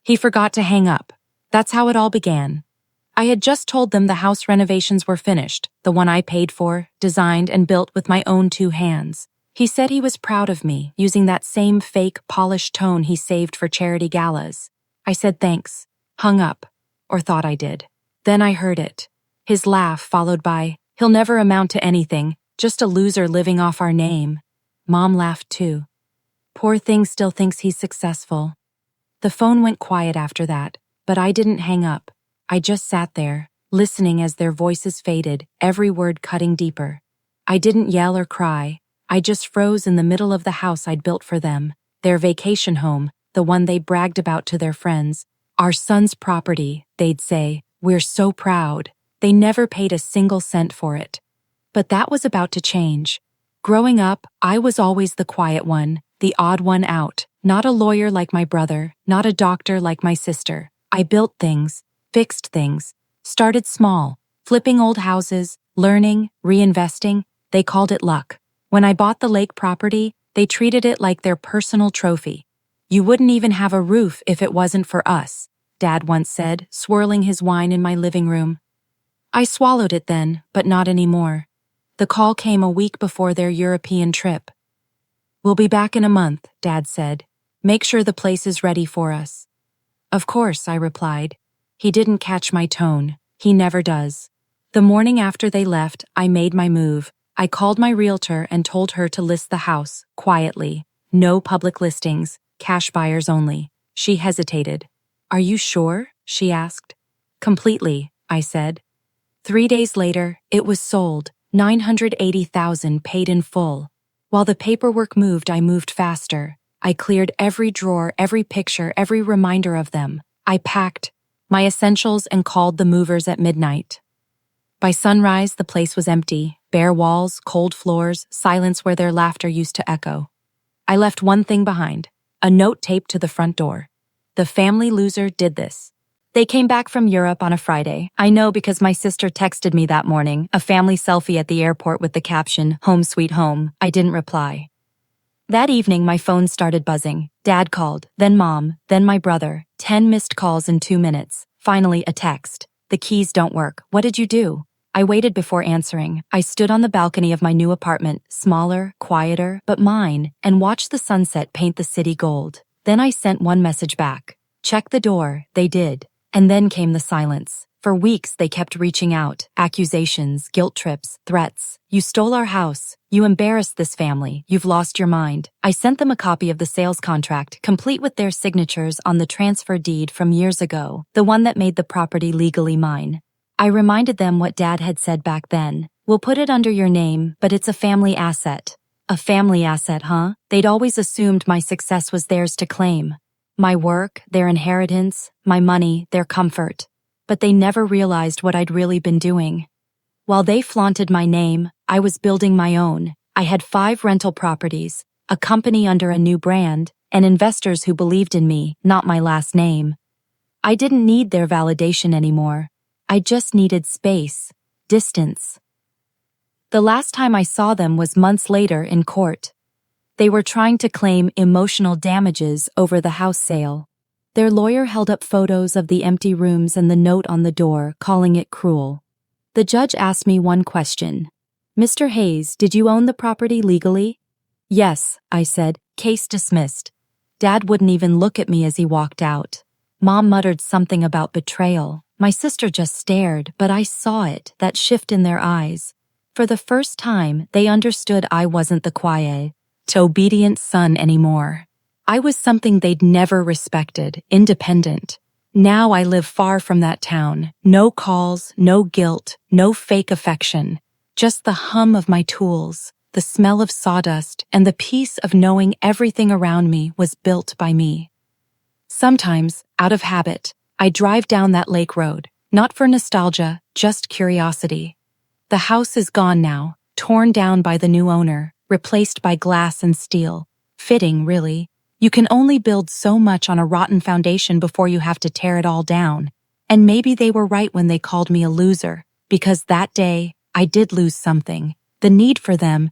He forgot to hang up. That's how it all began. I had just told them the house renovations were finished, the one I paid for, designed, and built with my own 2 hands. He said he was proud of me, using that same fake, polished tone he saved for charity galas. I said thanks, hung up, or thought I did. Then I heard it. His laugh followed by, "He'll never amount to anything, just a loser living off our name." Mom laughed too. Poor thing still thinks he's successful. The phone went quiet after that, but I didn't hang up. I just sat there, listening as their voices faded, every word cutting deeper. I didn't yell or cry. I just froze in the middle of the house I'd built for them, their vacation home, the one they bragged about to their friends. "Our son's property," they'd say. "We're so proud." They never paid a single cent for it. But that was about to change. Growing up, I was always the quiet one, the odd one out, not a lawyer like my brother, not a doctor like my sister. I built things, fixed things, started small, flipping old houses, learning, reinvesting. They called it luck. When I bought the lake property, they treated it like their personal trophy. "You wouldn't even have a roof if it wasn't for us," Dad once said, swirling his wine in my living room. I swallowed it then, but not anymore. The call came a week before their European trip. "We'll be back in a month," Dad said. "Make sure the place is ready for us." "Of course," I replied. He didn't catch my tone. He never does. The morning after they left, I made my move. I called my realtor and told her to list the house, quietly. No public listings, cash buyers only. She hesitated. "Are you sure?" she asked. "Completely," I said. 3 days later, it was sold, $980,000 paid in full. While the paperwork moved, I moved faster. I cleared every drawer, every picture, every reminder of them. I packed my essentials and called the movers at midnight. By sunrise, the place was empty, bare walls, cold floors, silence where their laughter used to echo. I left one thing behind, a note taped to the front door. "The family loser did this." They came back from Europe on a Friday. I know because my sister texted me that morning, a family selfie at the airport with the caption, "Home sweet home." I didn't reply. That evening, my phone started buzzing. Dad called, then Mom, then my brother. 10 missed calls in 2 minutes. Finally, a text. "The keys don't work. What did you do?" I waited before answering. I stood on the balcony of my new apartment, smaller, quieter, but mine, and watched the sunset paint the city gold. Then I sent one message back. "Check the door." They did. And then came the silence. For weeks, they kept reaching out. Accusations, guilt trips, threats. "You stole our house. You embarrassed this family. You've lost your mind." I sent them a copy of the sales contract, complete with their signatures on the transfer deed from years ago, the one that made the property legally mine. I reminded them what Dad had said back then. "We'll put it under your name, but it's a family asset." A family asset, huh? They'd always assumed my success was theirs to claim. My work, their inheritance, my money, their comfort. But they never realized what I'd really been doing. While they flaunted my name, I was building my own. I had 5 rental properties, a company under a new brand, and investors who believed in me, not my last name. I didn't need their validation anymore. I just needed space, distance. The last time I saw them was months later in court. They were trying to claim emotional damages over the house sale. Their lawyer held up photos of the empty rooms and the note on the door, calling it cruel. The judge asked me one question. "Mr. Hayes, did you own the property legally?" "Yes," I said. "Case dismissed." Dad wouldn't even look at me as he walked out. Mom muttered something about betrayal. My sister just stared, but I saw it, that shift in their eyes. For the first time, they understood I wasn't the quiet, obedient son anymore. I was something they'd never respected, independent. Now I live far from that town. No calls, no guilt, no fake affection. Just the hum of my tools, the smell of sawdust, and the peace of knowing everything around me was built by me. Sometimes, out of habit, I drive down that lake road, not for nostalgia, just curiosity. The house is gone now, torn down by the new owner, replaced by glass and steel. Fitting, really. You can only build so much on a rotten foundation before you have to tear it all down. And maybe they were right when they called me a loser, because that day, I did lose something. The need for them,